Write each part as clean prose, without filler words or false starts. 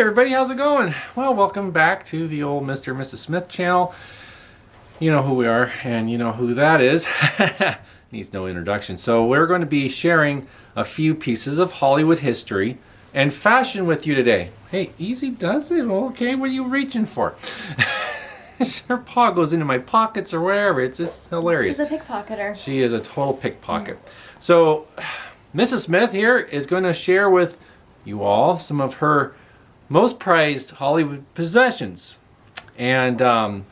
everybody, how's it going? Well, welcome back to the old Mr. and Mrs. Smith channel. You know who we are, and you know who that is. Needs no introduction. So we're going to be sharing a few pieces of Hollywood history and fashion with you today. Hey, easy does it. Okay, what are you reaching for? Her paw goes into my pockets or wherever. It's just hilarious. She's a pickpocketer. She is a total pickpocket. So Mrs. Smith here is going to share with you all some of her most prized Hollywood possessions, and I'm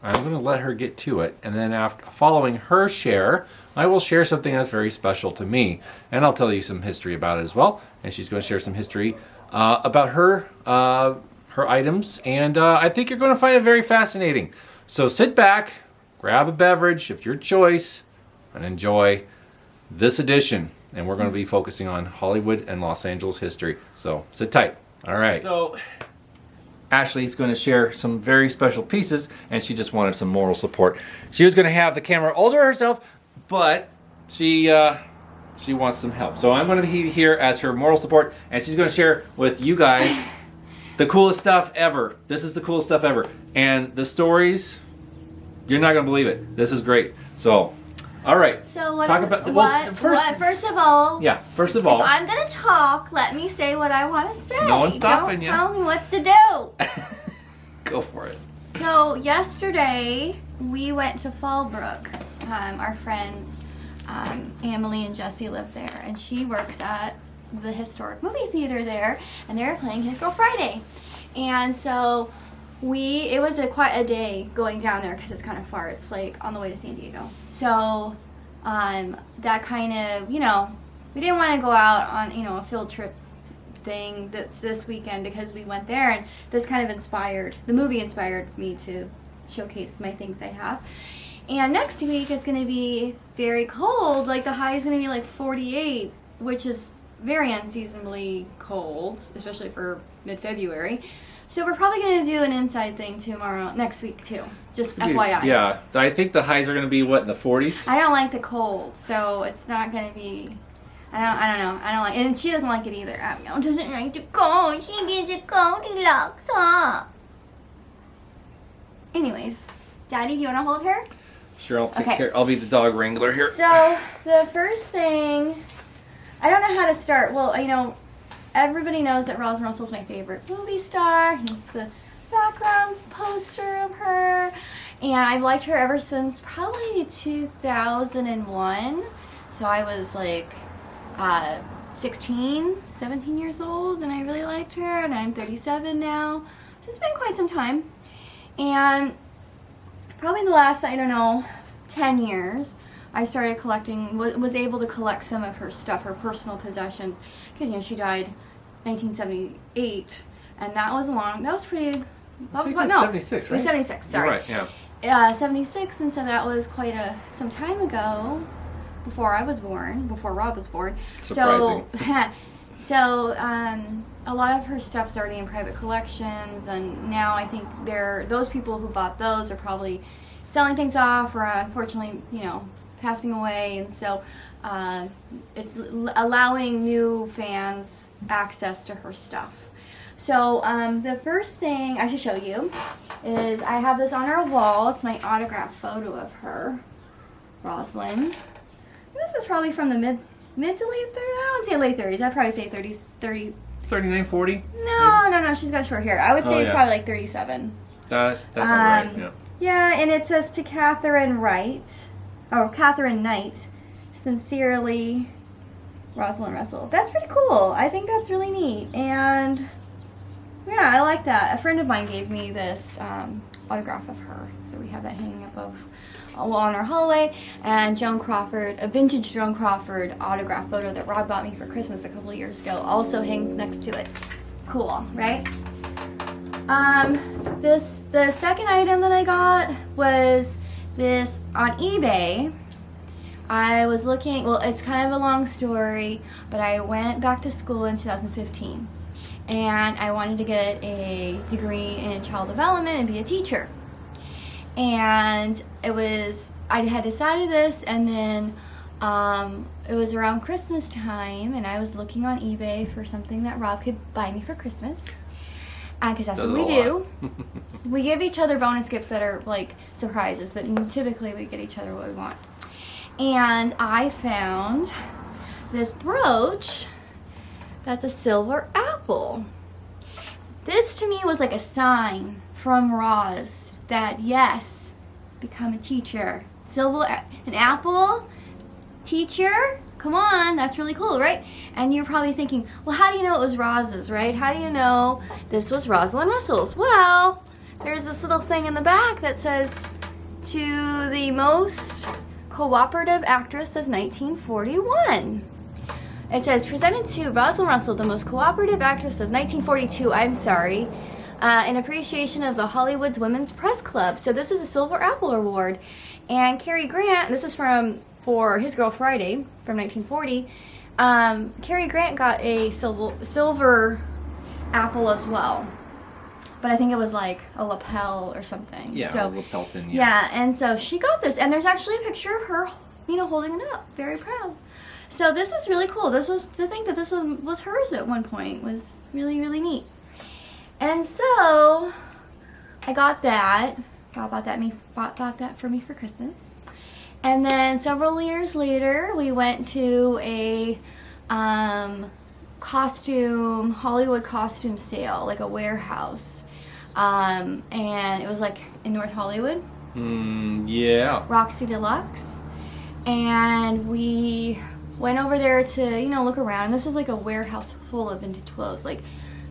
going to let her get to it, and then following her share, I will share something that's very special to me, and I'll tell you some history about it as well, and she's going to share some history about her items, and I think you're going to find it very fascinating. So sit back, grab a beverage of your choice, and enjoy this edition, and we're going to be focusing on Hollywood and Los Angeles history, so sit tight. All right. So Ashley's going to share some very special pieces, and she just wanted some moral support. She was going to have the camera all to herself, but she wants some help. So I'm going to be here as her moral support, and she's going to share with you guys the coolest stuff ever. This is the coolest stuff ever. And the stories, you're not going to believe it. This is great. So, all right. So what? Talk about first of all. Yeah. First of all. If I'm gonna talk, let me say what I want to say. No one's stopping you. Don't tell me what to do. Go for it. So yesterday we went to Fallbrook. Our friends, Emily and Jesse live there, and she works at the historic movie theater there, and they were playing His Girl Friday, and so. It was quite a day going down there because it's kind of far. It's like on the way to San Diego. So that kind of, we didn't want to go out on, a field trip thing that's this weekend because we went there, and this kind of the movie inspired me to showcase my things I have. And next week it's going to be very cold. Like the high is going to be like 48, which is very unseasonably cold, especially for mid-February. So we're probably going to do an inside thing next week too. Just FYI. Yeah, I think the highs are going to be what, in the 40s? I don't like the cold, so it's not going to be. I don't know. I don't like, and she doesn't like it either. Abigail doesn't like the cold. She gets a Goldilocks, huh? Anyways, Daddy, do you want to hold her? Sure, I'll take care. I'll be the dog wrangler here. So the first thing, I don't know how to start. Well, everybody knows that Rosalind Russell is my favorite movie star. He's the background poster of her. And I've liked her ever since probably 2001. So I was like 16, 17 years old, and I really liked her. And I'm 37 now. So it's been quite some time. And probably the last, 10 years, I started collecting, was able to collect some of her stuff, her personal possessions, because she died 1978, and that was 76, right? It was 76, sorry. You're right, yeah. 76, and so that was quite some time ago, before I was born, before Rob was born. Surprising. So a lot of her stuff's already in private collections, and now I think those people who bought those are probably selling things off, or unfortunately, passing away, and so it's allowing new fans access to her stuff. So the first thing I should show you is I have this on our wall. It's my autograph photo of her, Rosalind. This is probably from the mid to late 30s. I wouldn't say late 30s. I'd probably say 30. 39, 40? No. She's got short hair. I would say it's probably like 37. That's not right. Yeah. Yeah, and it says to Catherine Knight, sincerely, Rosalind Russell. That's pretty cool. I think that's really neat, and yeah, I like that. A friend of mine gave me this autograph of her, so we have that hanging above on our hallway. And a vintage Joan Crawford autograph photo that Rob bought me for Christmas a couple of years ago, also hangs next to it. Cool, right? The second item that I got was this on eBay. I was looking, it's kind of a long story, but I went back to school in 2015, and I wanted to get a degree in child development and be a teacher. And I had decided this, and then it was around Christmas time, and I was looking on eBay for something that Rob could buy me for Christmas. Because that's Does what it we a do. We give each other bonus gifts that are like surprises, but typically we get each other what we want. And I found this brooch that's a silver apple. This to me was like a sign from Roz that yes, become a teacher. An apple, teacher, come on, that's really cool, right? And you're probably thinking, well, how do you know it was Roz's, right? How do you know this was Rosalind Russell's? Well, there's this little thing in the back that says, to the most cooperative actress of 1941. It says, presented to Rosalind Russell, the most cooperative actress of 1942, I'm sorry, in appreciation of the Hollywood's Women's Press Club. So this is a Silver Apple Award. And Cary Grant, this is for His Girl Friday from 1940, Cary Grant got a silver apple as well. But I think it was like a lapel or something. Yeah, so, a lapel pin. Yeah, and so she got this. And there's actually a picture of her, holding it up. Very proud. So this is really cool. This was, to think that this was hers at one point was really, really neat. And so I got that. God bought that for me for Christmas. And then several years later, we went to a Hollywood costume sale, like a warehouse. And it was like in North Hollywood. Yeah. Roxy Deluxe. And we went over there to, look around. And this is like a warehouse full of vintage clothes, like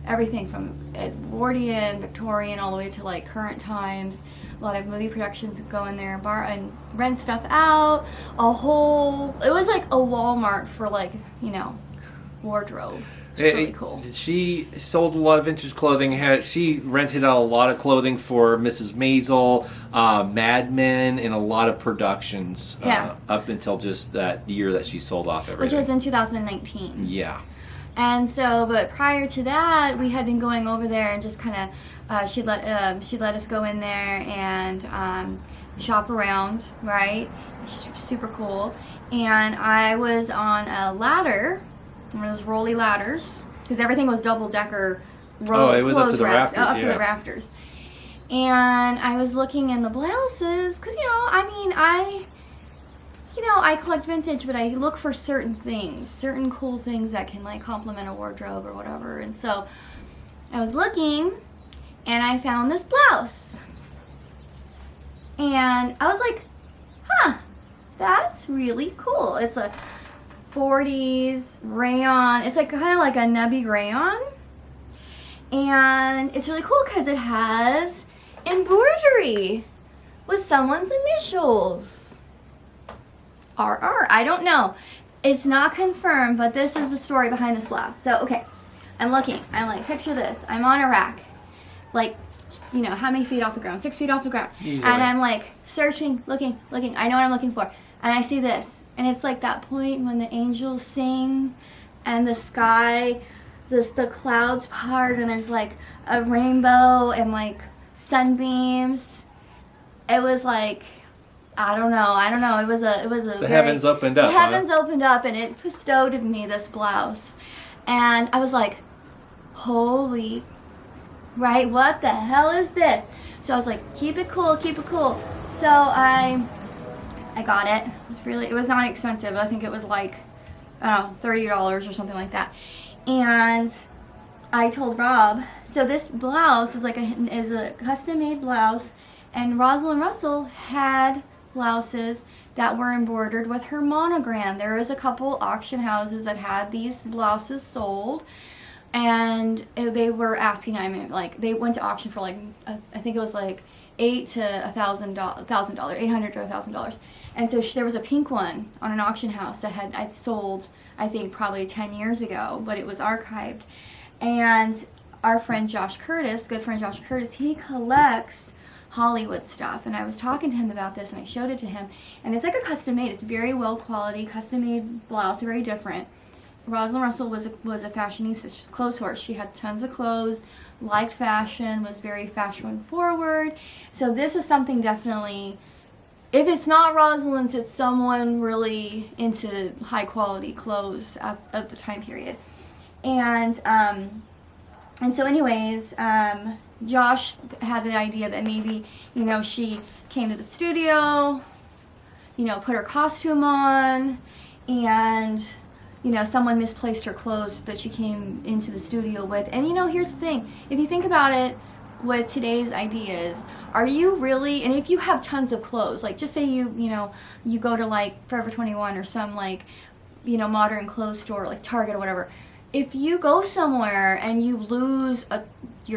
everything from Edwardian, Victorian, all the way to like current times. A lot of movie productions go in there and rent stuff out. It was like a Walmart for like, wardrobe. It's really cool. She sold a lot of vintage clothing. She rented out a lot of clothing for Mrs. Maisel, Mad Men, and a lot of productions up until just that year that she sold off everything. Which was in 2019. Yeah. And so, but prior to that, we had been going over there and just kind of, she'd let us go in there and shop around, right? Super cool. And I was on a ladder, one of those rolly ladders, because everything was double-decker it was up to the racks, rafters, up to the rafters. And I was looking in the blouses, because, I collect vintage, but I look for certain things, certain cool things that can like complement a wardrobe or whatever. And so I was looking and I found this blouse. And I was like, that's really cool. It's a 40s rayon. It's like kind of like a nubby rayon. And it's really cool because it has embroidery with someone's initials. RR. I don't know. It's not confirmed, but this is the story behind this blouse. So, okay. I'm looking. I'm like, picture this. I'm on a rack. Like, how many feet off the ground? 6 feet off the ground. Easily. And I'm like, searching, looking. I know what I'm looking for. And I see this. And it's like that point when the angels sing and the sky, the clouds part, and there's like a rainbow and like sunbeams. It was like, I don't know. It was a heavens opened up. The heavens opened up, and it bestowed of me this blouse, and I was like, holy, right? What the hell is this? So I was like, keep it cool. So I got it. It was not expensive. I think it was like, $30 or something like that. And I told Rob, so this blouse is a custom-made blouse, and Rosalind Russell had blouses that were embroidered with her monogram. There was a couple auction houses that had these blouses sold, and they were asking, they went to auction for I think it was like $800 to $1,000. And so there was a pink one on an auction house that I sold, I think probably 10 years ago, but it was archived. And our friend Josh Curtis, good friend Josh Curtis, he collects Hollywood stuff, and I was talking to him about this, and I showed it to him, and it's like a custom made. It's very well quality, custom made blouse, very different. Rosalind Russell was a fashionista. She was clothes horse. She had tons of clothes, liked fashion, was very fashion forward. So this is something definitely, if it's not Rosalind's, it's someone really into high quality clothes of the time period. And And so anyways, Josh had the idea that maybe, you know, she came to the studio, you know, put her costume on, and, you know, someone misplaced her clothes that she came into the studio with. And, you know, here's the thing. If you think about it with today's ideas, are you really, and if you have tons of clothes, like just say you know, you go to like Forever 21 or some like, you know, modern clothes store like Target or whatever. If you go somewhere and you lose the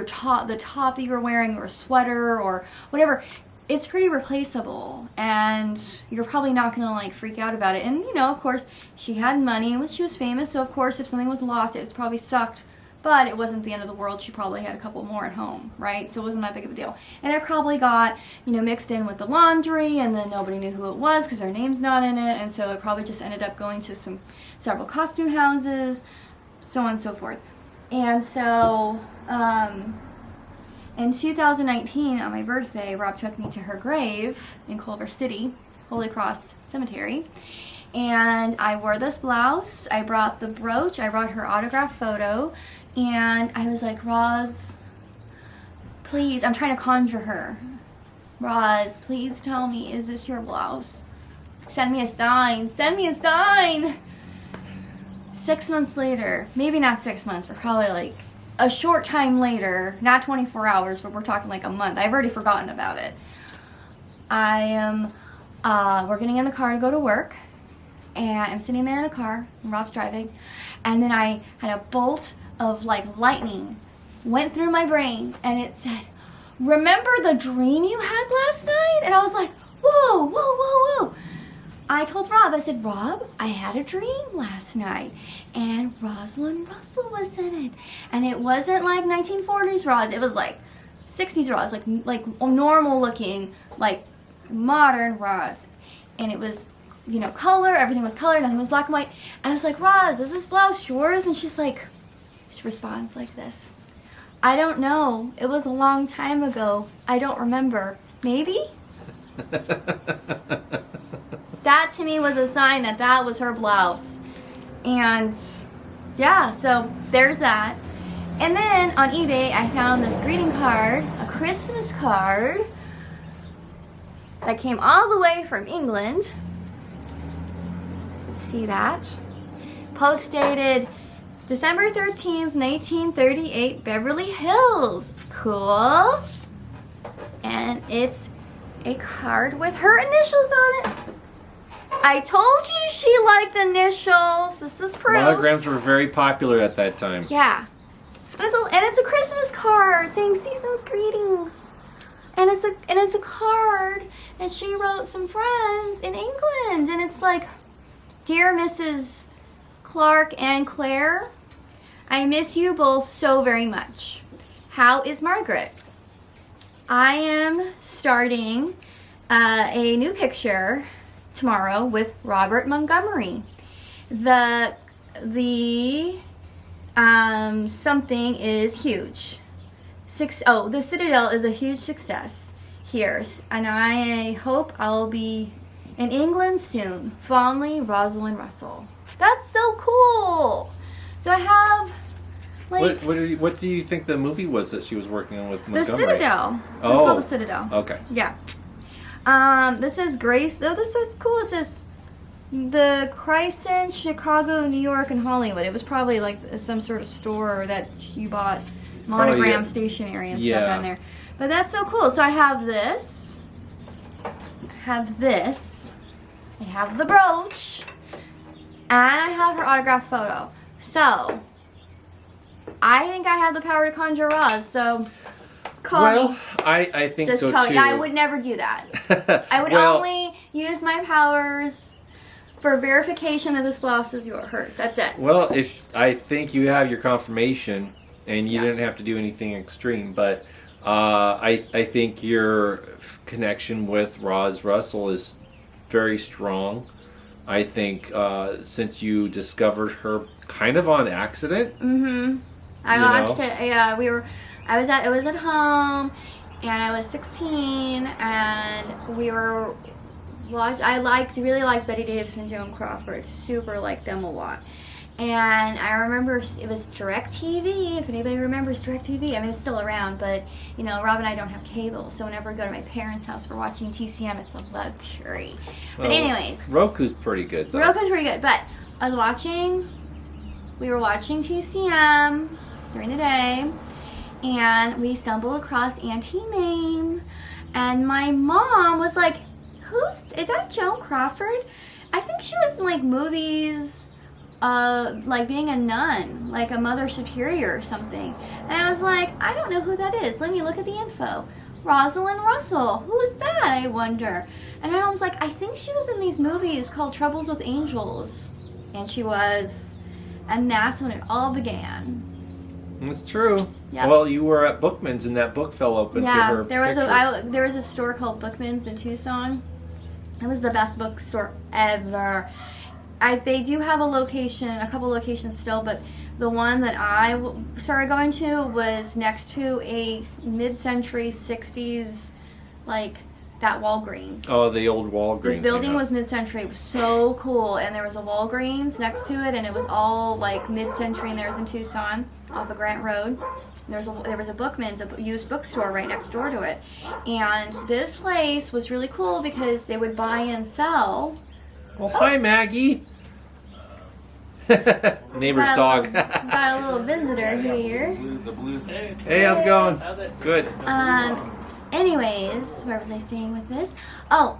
top that you were wearing, or a sweater or whatever, it's pretty replaceable, and you're probably not gonna like freak out about it. And you know, of course, she had money and she was famous, so of course, if something was lost, it probably sucked, but it wasn't the end of the world. She probably had a couple more at home, right? So it wasn't that big of a deal. And it probably got, you know, mixed in with the laundry, and then nobody knew who it was because her name's not in it, and so it probably just ended up going to several costume houses, so on and so forth. And so in 2019, on my birthday, Rob took me to her grave in Culver City, Holy Cross Cemetery, and I wore this blouse, I brought the brooch, I brought her autograph photo, and I was like, Roz, please, I'm trying to conjure her. Roz, please tell me, is this your blouse? Send me a sign, send me a sign! 6 months later, maybe not 6 months, but probably like a short time later, not 24 hours, but we're talking like a month. I've already forgotten about it. I am, we're getting in the car to go to work, and I'm sitting there in the car, and Rob's driving, and then I had a bolt of like lightning went through my brain, and it said, remember the dream you had last night? And I was like, whoa, whoa, whoa, whoa. I told Rob, I said, Rob, I had a dream last night, and Rosalind Russell was in it. And it wasn't like 1940s Roz, it was like 60s Roz, like normal looking, like modern Roz. And it was, you know, color, everything was color, nothing was black and white. And I was like, Roz, is this blouse yours? And she's like, she responds like this, I don't know, it was a long time ago, I don't remember, maybe? That to me was a sign that that was her blouse. And yeah, so there's that. And then on eBay, I found this greeting card, a Christmas card that came all the way from England. Let's see that. Post dated December 13th, 1938, Beverly Hills. Cool. And it's a card with her initials on it. I told you she liked initials. This is proof. Monograms were very popular at that time. Yeah. And it's a Christmas card saying season's greetings. And it's a card that she wrote some friends in England. And it's like, dear Mrs. Clark and Claire, I miss you both so very much. How is Margaret? I am starting a new picture tomorrow with Robert Montgomery. The something is huge. The Citadel is a huge success here, and I hope I'll be in England soon. Fondly, Rosalind Russell. That's so cool. So I have like what do you think the movie was that she was working on with Montgomery? The Citadel. It's Oh, called The Citadel. Okay. Yeah. This is Grace. Oh, this is cool. It says the Crescent, Chicago, New York, and Hollywood. It was probably like some sort of store that you bought monogram stationery and stuff on there. But that's so cool. So I have this. I have this. I have the brooch. And I have her autograph photo. So I think I have the power to conjure Roz. So call me. I think Just so call too. me. I would never do that. I would only use my powers for verification that this blouse is hers. That's it. Well, if I think you have your confirmation, and you didn't have to do anything extreme, but I think your connection with Roz Russell is very strong. I think since you discovered her kind of on accident. Mm-hmm. I watched it. Yeah, it was at home, and I was 16, and we were really liked Betty Davis and Joan Crawford. Super liked them a lot. And I remember it was DirecTV, if anybody remembers DirecTV. I mean, it's still around, but, you know, Rob and I don't have cable, so whenever we go to my parents' house for watching TCM, it's a luxury. But anyways. Roku's pretty good, though. Roku's pretty good, but we were watching TCM during the day, and we stumbled across Auntie Mame, and my mom was like, is that Joan Crawford? I think she was in, like, movies, like being a nun, like a mother superior or something. And I was like, I don't know who that is. Let me look at the info. Rosalind Russell. Who is that, I wonder? And my mom's like, I think she was in these movies called Troubles with Angels. And she was. And that's when it all began. It's true. Yep. Well, you were at Bookman's and that book fell open to her there was a store called Bookman's in Tucson. It was the best bookstore ever. They do have a couple locations still, but the one that I started going to was next to a mid-century 60s, like, that Walgreens. Oh, the old Walgreens. This building was mid-century. It was so cool, and there was a Walgreens next to it, and it was all, like, mid-century, and there was in Tucson, off of Grant Road. There was a Bookman's, a used bookstore right next door to it. And this place was really cool because they would buy and sell. Oh, hi, Maggie. Neighbor's dog. Got a little visitor here. Hey, how's it going? Good. Anyways, where was I saying with this? Oh,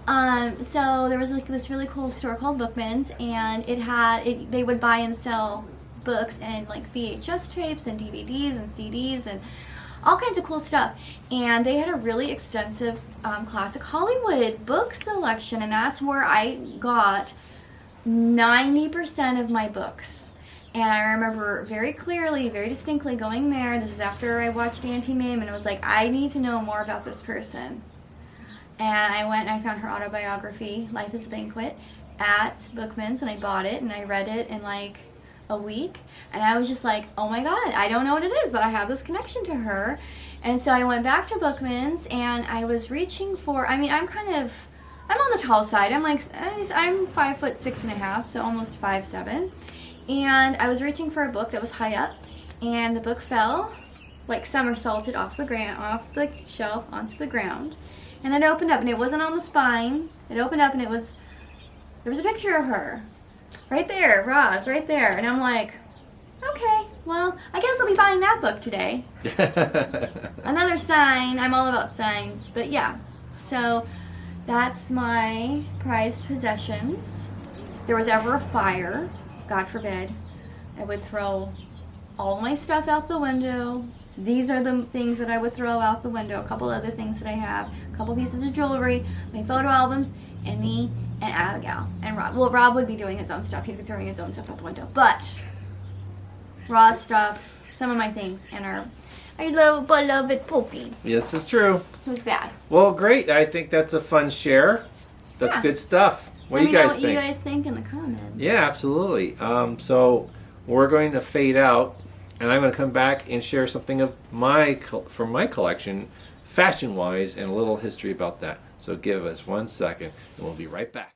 so there was like this really cool store called Bookman's, and they would buy and sell books and like VHS tapes and DVDs and CDs and all kinds of cool stuff. And they had a really extensive classic Hollywood book selection, and that's where I got 90% of my books. And I remember very clearly, very distinctly going there. This is after I watched Auntie Mame, and it was like, I need to know more about this person. And I went and I found her autobiography, Life is a Banquet, at Bookman's, and I bought it, and I read it in like a week. And I was just like, oh my God, I don't know what it is, but I have this connection to her. And so I went back to Bookman's, and I was reaching for, I'm on the tall side. I'm 5'6.5", so almost 5'7". And I was reaching for a book that was high up, and the book fell, like somersaulted off the shelf onto the ground. And it opened up, and it wasn't on the spine. It opened up, and there was a picture of her. Right there, Roz, right there. And I'm like, okay, well, I guess I'll be buying that book today. Another sign. I'm all about signs. But yeah, so that's my prized possessions. If there was ever a fire, God forbid, I would throw all my stuff out the window. These are the things that I would throw out the window. A couple other things that I have. A couple pieces of jewelry, my photo albums, and me and Abigail and Rob. Well, Rob would be doing his own stuff. He'd be throwing his own stuff out the window. But Raw's stuff, some of my things, and our beloved Poopy. Yes, it's true. Who's bad. Well, great. I think that's a fun share. That's good stuff. What do you guys think? Let me know what you guys think in the comments. Yeah, absolutely. So we're going to fade out, and I'm going to come back and share something of from my collection, fashion-wise, and a little history about that. So give us 1 second, and we'll be right back.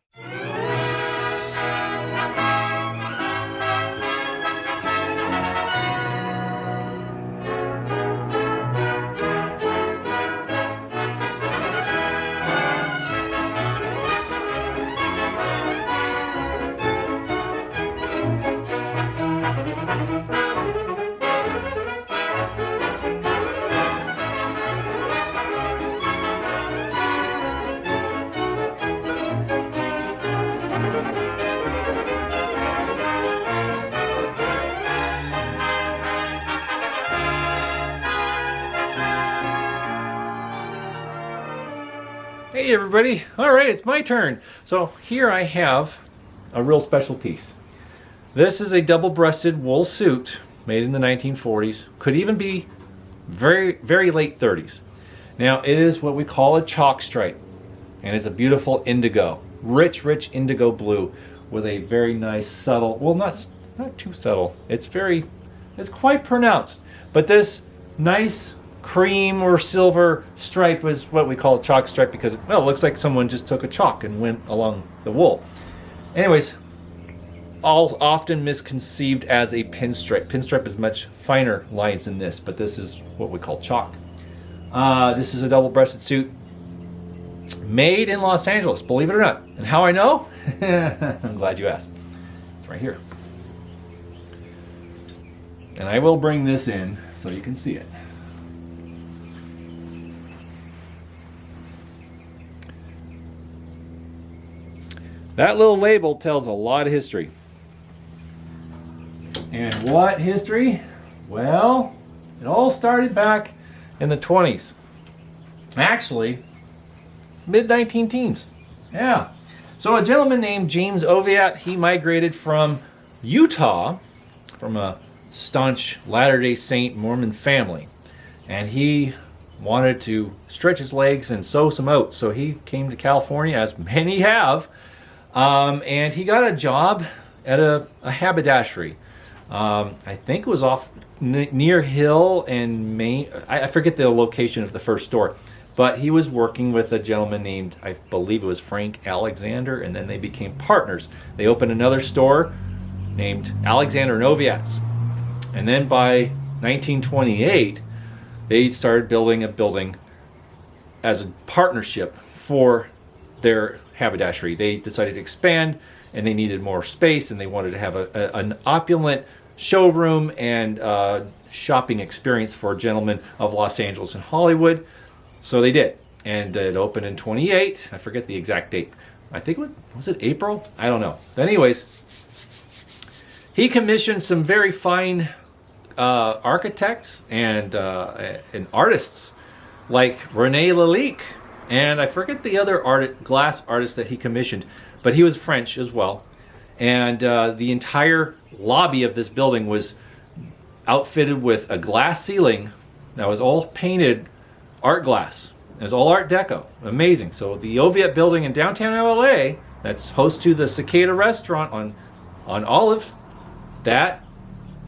Hey everybody, all right, it's my turn. So here I have a real special piece. This is a double-breasted wool suit made in the 1940s, could even be very, very late 30s. Now it is what we call a chalk stripe, and it's a beautiful indigo, rich indigo blue with a very nice subtle, well not too subtle, it's quite pronounced, but this nice cream or silver stripe is what we call a chalk stripe because it looks like someone just took a chalk and went along the wool. Anyways, all often misconceived as a pinstripe. Pinstripe is much finer lines than this, but this is what we call chalk. This is a double-breasted suit made in Los Angeles, believe it or not. And how I know? I'm glad you asked. It's right here. And I will bring this in so you can see it. That little label tells a lot of history. And what history? Well, it all started back in the 20s. Actually, mid-19-teens. Yeah. So a gentleman named James Oviatt, he migrated from Utah, from a staunch Latter-day Saint Mormon family. And he wanted to stretch his legs and sow some oats. So he came to California, as many have, and he got a job at a haberdashery. I think it was off near Hill and Main. I forget the location of the first store. But he was working with a gentleman named, I believe it was Frank Alexander, and then they became partners. They opened another store named Alexander and Oviatt's. And then by 1928, they started building a building as a partnership for their haberdashery. They decided to expand, and they needed more space, and they wanted to have an opulent showroom and shopping experience for gentlemen of Los Angeles and Hollywood. So they did, and it opened in 28. I forget the exact date. I think was it April? I don't know. But anyways, he commissioned some very fine architects and artists like René Lalique, and I forget the other glass artist that he commissioned, but he was French as well. And the entire lobby of this building was outfitted with a glass ceiling that was all painted art glass. It was all Art Deco. Amazing. So the Oviatt building in downtown LA, that's host to the Cicada restaurant on Olive, that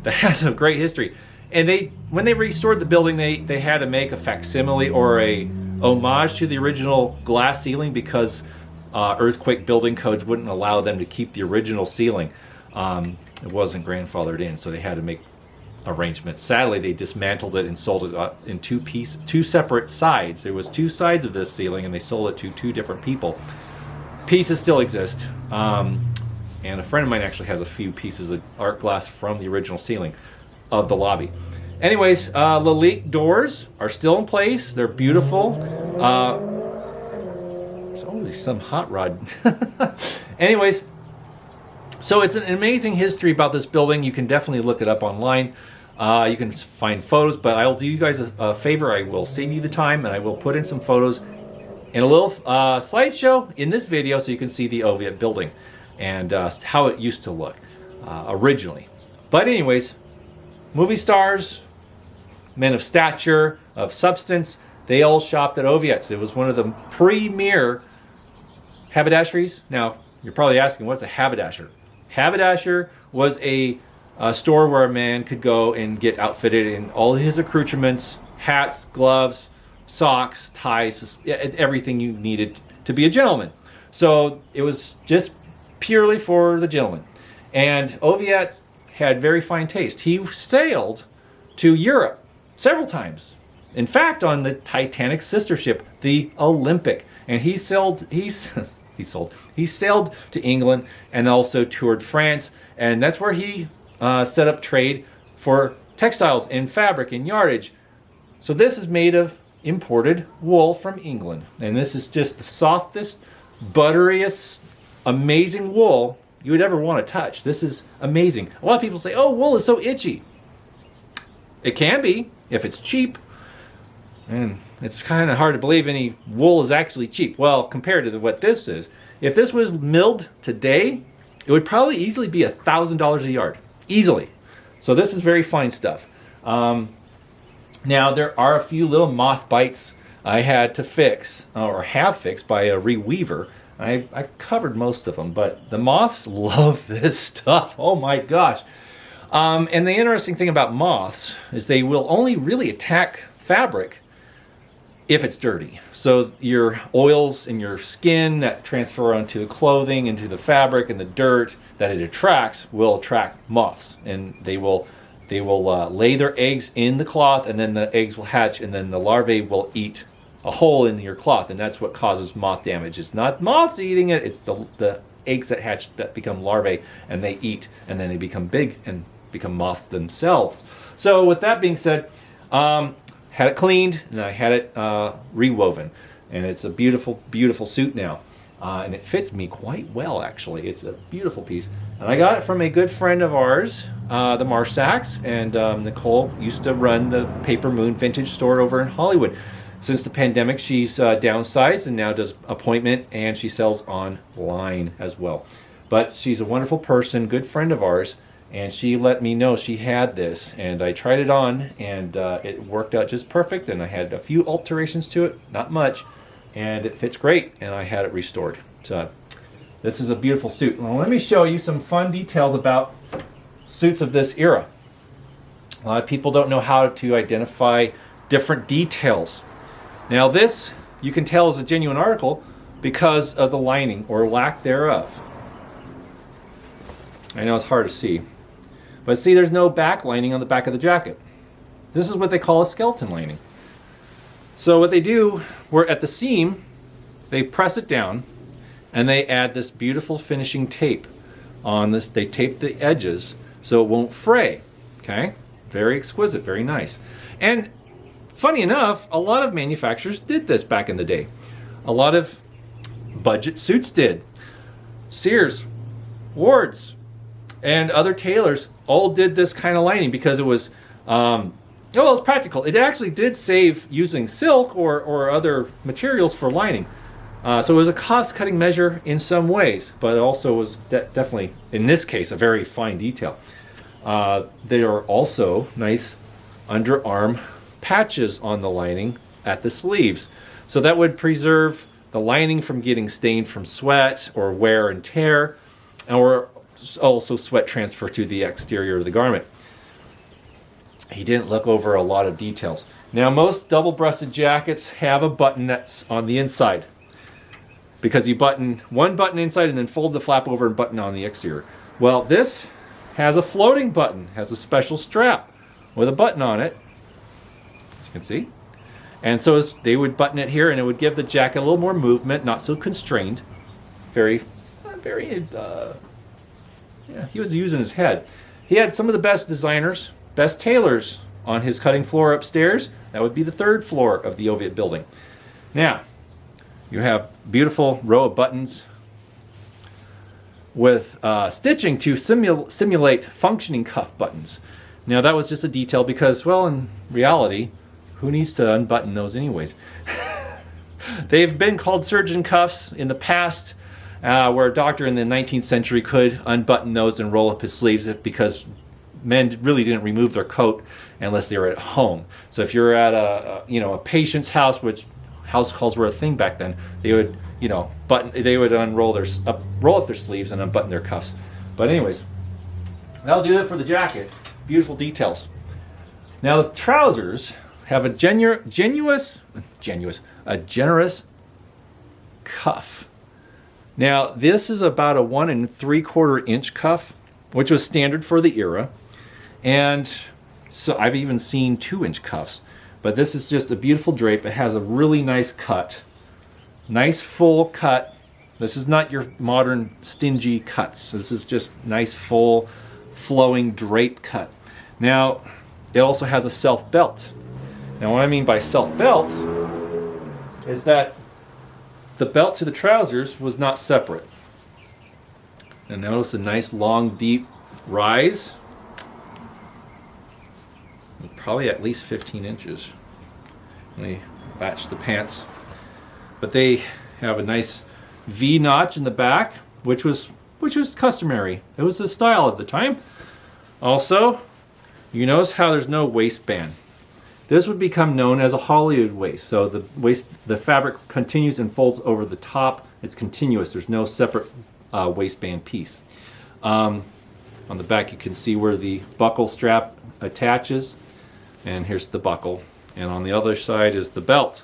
has a great history. And when they restored the building, they had to make a facsimile or a homage to the original glass ceiling because earthquake building codes wouldn't allow them to keep the original ceiling. It wasn't grandfathered in, so they had to make arrangements. Sadly, they dismantled it and sold it in two separate sides. There was two sides of this ceiling, and they sold it to two different people. Pieces still exist, and a friend of mine actually has a few pieces of art glass from the original ceiling of the lobby. Anyways, Lalique doors are still in place. They're beautiful. There's always some hot rod. Anyways, so it's an amazing history about this building. You can definitely look it up online. You can find photos, but I'll do you guys a favor. I will save you the time, and I will put in some photos in a little slideshow in this video so you can see the Oviatt building and how it used to look originally. But anyways, movie stars, men of stature, of substance, they all shopped at Oviatt's. It was one of the premier haberdasheries. Now, you're probably asking, what's a haberdasher? Haberdasher was a store where a man could go and get outfitted in all his accoutrements, hats, gloves, socks, ties, everything you needed to be a gentleman. So it was just purely for the gentleman. And Oviatt had very fine taste. He sailed to Europe several times. In fact, on the Titanic's sister ship, the Olympic. And he sailed to England and also toured France. And that's where he set up trade for textiles and fabric and yardage. So this is made of imported wool from England. And this is just the softest, butteriest, amazing wool you would ever want to touch. This is amazing. A lot of people say, oh, wool is so itchy. It can be if it's cheap. And it's kind of hard to believe any wool is actually cheap. Well, compared to what this is, if this was milled today, it would probably easily be $1,000 a yard. Easily. So this is very fine stuff. Now, there are a few little moth bites I had to fix, or have fixed by a reweaver. I covered most of them, but the moths love this stuff. Oh my gosh. And the interesting thing about moths is they will only really attack fabric if it's dirty. So your oils in your skin that transfer onto the clothing, into the fabric and the dirt that it attracts will attract moths, and they will lay their eggs in the cloth, and then the eggs will hatch, and then the larvae will eat a hole in your cloth, and that's what causes moth damage. It's not moths eating it, it's the eggs that hatch that become larvae, and they eat, and then they become big and become moths themselves. So with that being said, had it cleaned, and I had it rewoven, and it's a beautiful, beautiful suit now. And it fits me quite well, actually. It's a beautiful piece. And I got it from a good friend of ours, the Marsacks, and Nicole used to run the Paper Moon Vintage store over in Hollywood. Since the pandemic, she's downsized and now does appointment, and she sells online as well. But she's a wonderful person, good friend of ours, and she let me know she had this, and I tried it on, and it worked out just perfect, and I had a few alterations to it, not much, and it fits great, and I had it restored. So this is a beautiful suit. Well, let me show you some fun details about suits of this era. A lot of people don't know how to identify different details. Now this, you can tell is a genuine article because of the lining or lack thereof. I know it's hard to see, but see, there's no back lining on the back of the jacket. This is what they call a skeleton lining. So what they do, we're at the seam, they press it down, and they add this beautiful finishing tape on this. They tape the edges so it won't fray. Okay, very exquisite, very nice. And funny enough, a lot of manufacturers did this back in the day. A lot of budget suits did. Sears, Ward's, and other tailors all did this kind of lining because it was, well, it's practical. It actually did save using silk or other materials for lining. So it was a cost-cutting measure in some ways, but it also was definitely, in this case, a very fine detail. There are also nice underarm patches on the lining at the sleeves. So that would preserve the lining from getting stained from sweat or wear and tear, or also sweat transfer to the exterior of the garment. He didn't look over a lot of details. Now, most double-breasted jackets have a button that's on the inside, because you button one button inside and then fold the flap over and button on the exterior. Well, this has a floating button, has a special strap with a button on it, as you can see. And so they would button it here, and it would give the jacket a little more movement, not so constrained. Very, yeah, he was using his head. He had some of the best designers, best tailors on his cutting floor upstairs. That would be the third floor of the Oviatt building. Now, you have beautiful row of buttons with stitching to simulate functioning cuff buttons. Now, that was just a detail because, well, in reality, who needs to unbutton those anyways? They've been called surgeon cuffs in the past, where a doctor in the 19th century could unbutton those and roll up his sleeves because men really didn't remove their coat unless they were at home. So if you're at a patient's house, which house calls were a thing back then, they would roll up their sleeves and unbutton their cuffs. But anyways, that'll do it for the jacket. Beautiful details. Now the trousers have a generous cuff. Now this is about a 1 3/4 inch cuff, which was standard for the era, and so I've even seen 2-inch cuffs. But this is just a beautiful drape. It has a really nice cut, nice full cut. This is not your modern stingy cuts. This is just nice full flowing drape cut. Now it also has a self belt. Now what I mean by self belt is that the belt to the trousers was not separate. And notice a nice long deep rise, probably at least 15 inches. They match the pants, but they have a nice V notch in the back, which was customary. It was the style of the time. Also, you notice how there's no waistband. This would become known as a Hollywood waist. So the fabric continues and folds over the top. It's continuous. There's no separate waistband piece. On the back, you can see where the buckle strap attaches, and here's the buckle. And on the other side is the belt.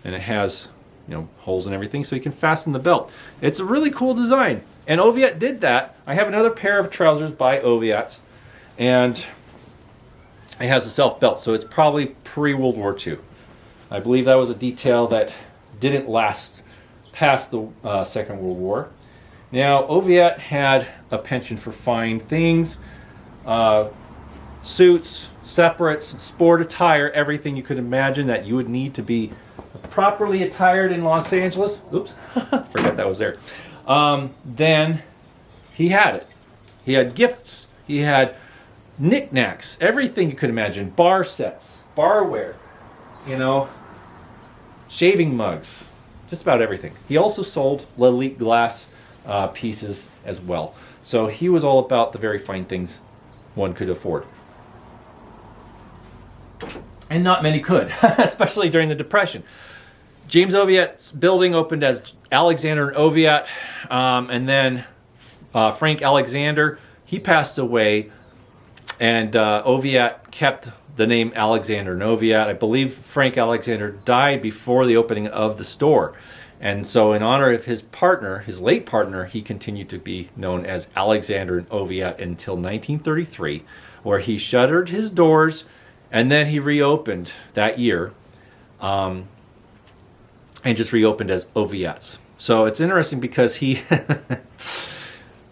and it has, you know, holes and everything so you can fasten the belt. It's a really cool design, and Oviatt did that. I have another pair of trousers by Oviatt's, and it has a self belt, so it's probably pre-World War II. I believe that was a detail that didn't last past the Second World War. Now, Oviatt had a penchant for fine things, suits, separates, sport attire, everything you could imagine that you would need to be properly attired in Los Angeles. Oops, forgot that was there. Then he had it. He had gifts. He had knickknacks, everything you could imagine. Bar sets, barware, you know, shaving mugs, just about everything. He also sold Lalique glass pieces as well. So he was all about the very fine things one could afford. And not many could, especially during the Depression. James Oviatt's building opened as Alexander and Oviatt, and then Frank Alexander, he passed away, and Oviatt kept the name Alexander and Oviatt. I believe Frank Alexander died before the opening of the store. And so in honor of his partner, his late partner, he continued to be known as Alexander and Oviatt until 1933, where he shuttered his doors, and then he reopened that year, and just reopened as Oviatt's. So it's interesting because he,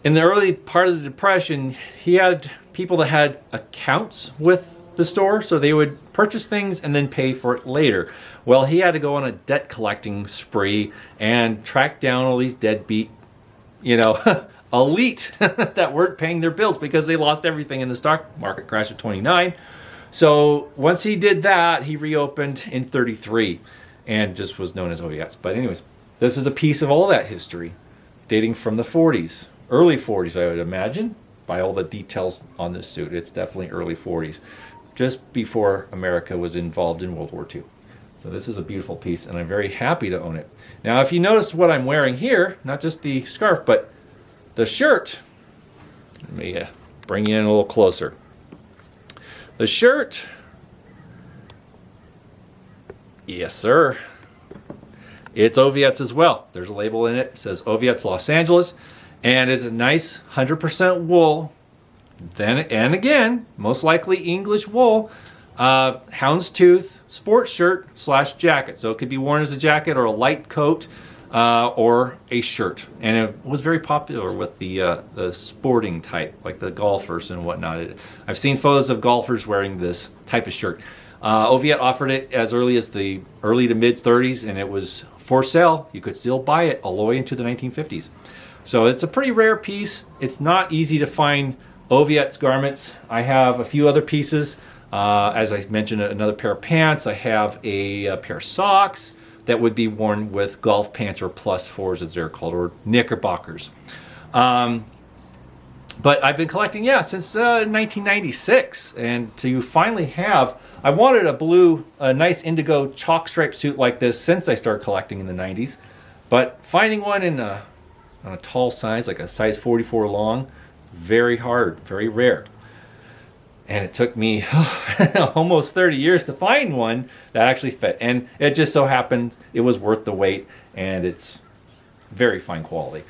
in the early part of the Depression, he had people that had accounts with the store, so they would purchase things and then pay for it later. Well, he had to go on a debt collecting spree and track down all these deadbeat, you know, elite that weren't paying their bills because they lost everything in the stock market crash of 29. So once he did that, he reopened in 33 and just was known as Oviatt's. But anyways, this is a piece of all that history dating from the 40s, early 40s, I would imagine, by all the details on this suit. It's definitely early 40s, just before America was involved in World War II. So this is a beautiful piece, and I'm very happy to own it. Now, if you notice what I'm wearing here, not just the scarf, but the shirt, let me bring you in a little closer. The shirt, yes, sir. It's Oviatt's as well. There's a label in it. It says Oviatt's Los Angeles, and it's a nice 100% wool. Then and again, most likely English wool, houndstooth sport shirt / jacket. So it could be worn as a jacket or a light coat or a shirt. And it was very popular with the sporting type, like the golfers and whatnot. I've seen photos of golfers wearing this type of shirt. Oviatt offered it as early as the early to mid 30s, and it was for sale. You could still buy it all the way into the 1950s. So it's a pretty rare piece. It's not easy to find Oviatt's garments. I have a few other pieces. As I mentioned, another pair of pants. I have a pair of socks that would be worn with golf pants, or plus fours as they're called, or knickerbockers. But I've been collecting, since 1996. And to finally have, I wanted a nice indigo chalk stripe suit like this since I started collecting in the 90s. But finding one on a tall size, like a size 44 long, very hard, very rare. And it took me almost 30 years to find one that actually fit. And it just so happened it was worth the wait, and it's very fine quality.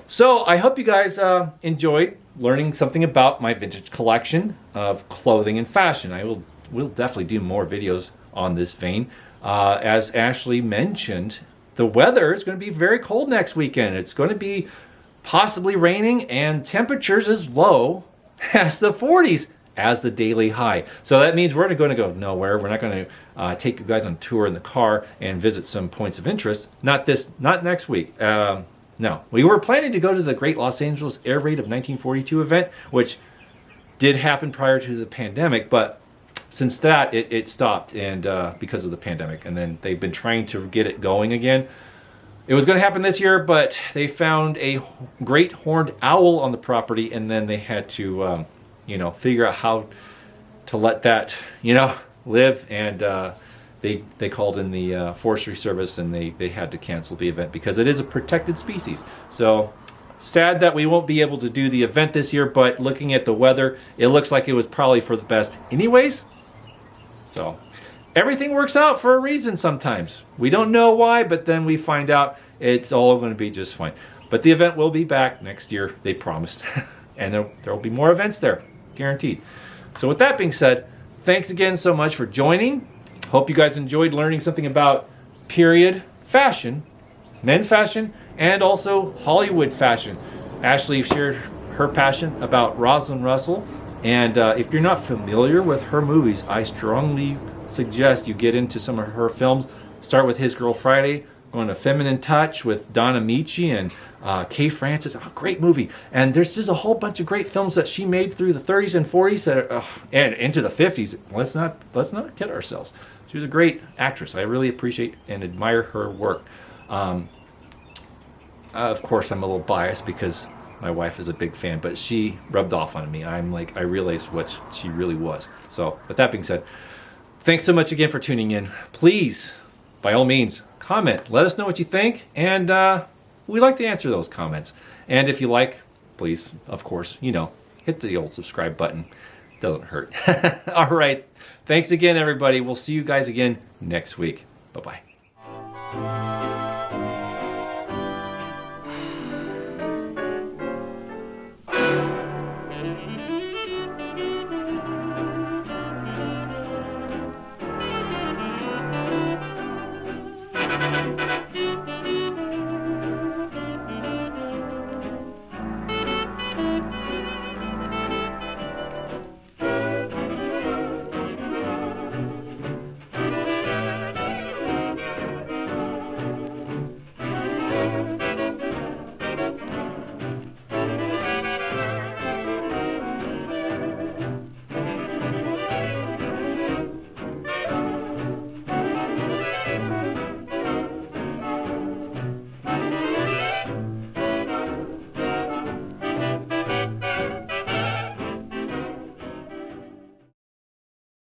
So I hope you guys enjoyed learning something about my vintage collection of clothing and fashion. We'll definitely do more videos on this vein. As Ashley mentioned, the weather is going to be very cold next weekend. It's going to be possibly raining, and temperatures as low as the 40s as the daily high. So that means we're going to go nowhere. We're not going to take you guys on tour in the car and visit some points of interest. Not next week. No, we were planning to go to the Great Los Angeles Air Raid of 1942 event, which did happen prior to the pandemic, but since that, it stopped, and because of the pandemic, and then they've been trying to get it going again. It was going to happen this year, but they found a great horned owl on the property, and then they had to, figure out how to let that, live, and they called in the Forestry Service, and they had to cancel the event because it is a protected species. So sad that we won't be able to do the event this year, but looking at the weather, it looks like it was probably for the best anyways. So everything works out for a reason sometimes. We don't know why, but then we find out it's all going to be just fine. But the event will be back next year, they promised. And there will be more events there, guaranteed. So with that being said, thanks again so much for joining. Hope you guys enjoyed learning something about period fashion, men's fashion, and also Hollywood fashion. Ashley shared her passion about Rosalind Russell. And if you're not familiar with her movies, I strongly suggest you get into some of her films. Start with His Girl Friday, going to Feminine Touch with Donna Michi and Kay Francis. Oh, great movie. And there's just a whole bunch of great films that she made through the 30s and 40s that are, and into the 50s. Let's not kid ourselves. She was a great actress. I really appreciate and admire her work. Of course, I'm a little biased because my wife is a big fan, but she rubbed off on me. I realized what she really was. So with that being said, thanks so much again for tuning in. Please, by all means, comment. Let us know what you think, and we like to answer those comments. And if you like, please, of course, hit the old subscribe button. Doesn't hurt. All right. Thanks again, everybody. We'll see you guys again next week. Bye-bye.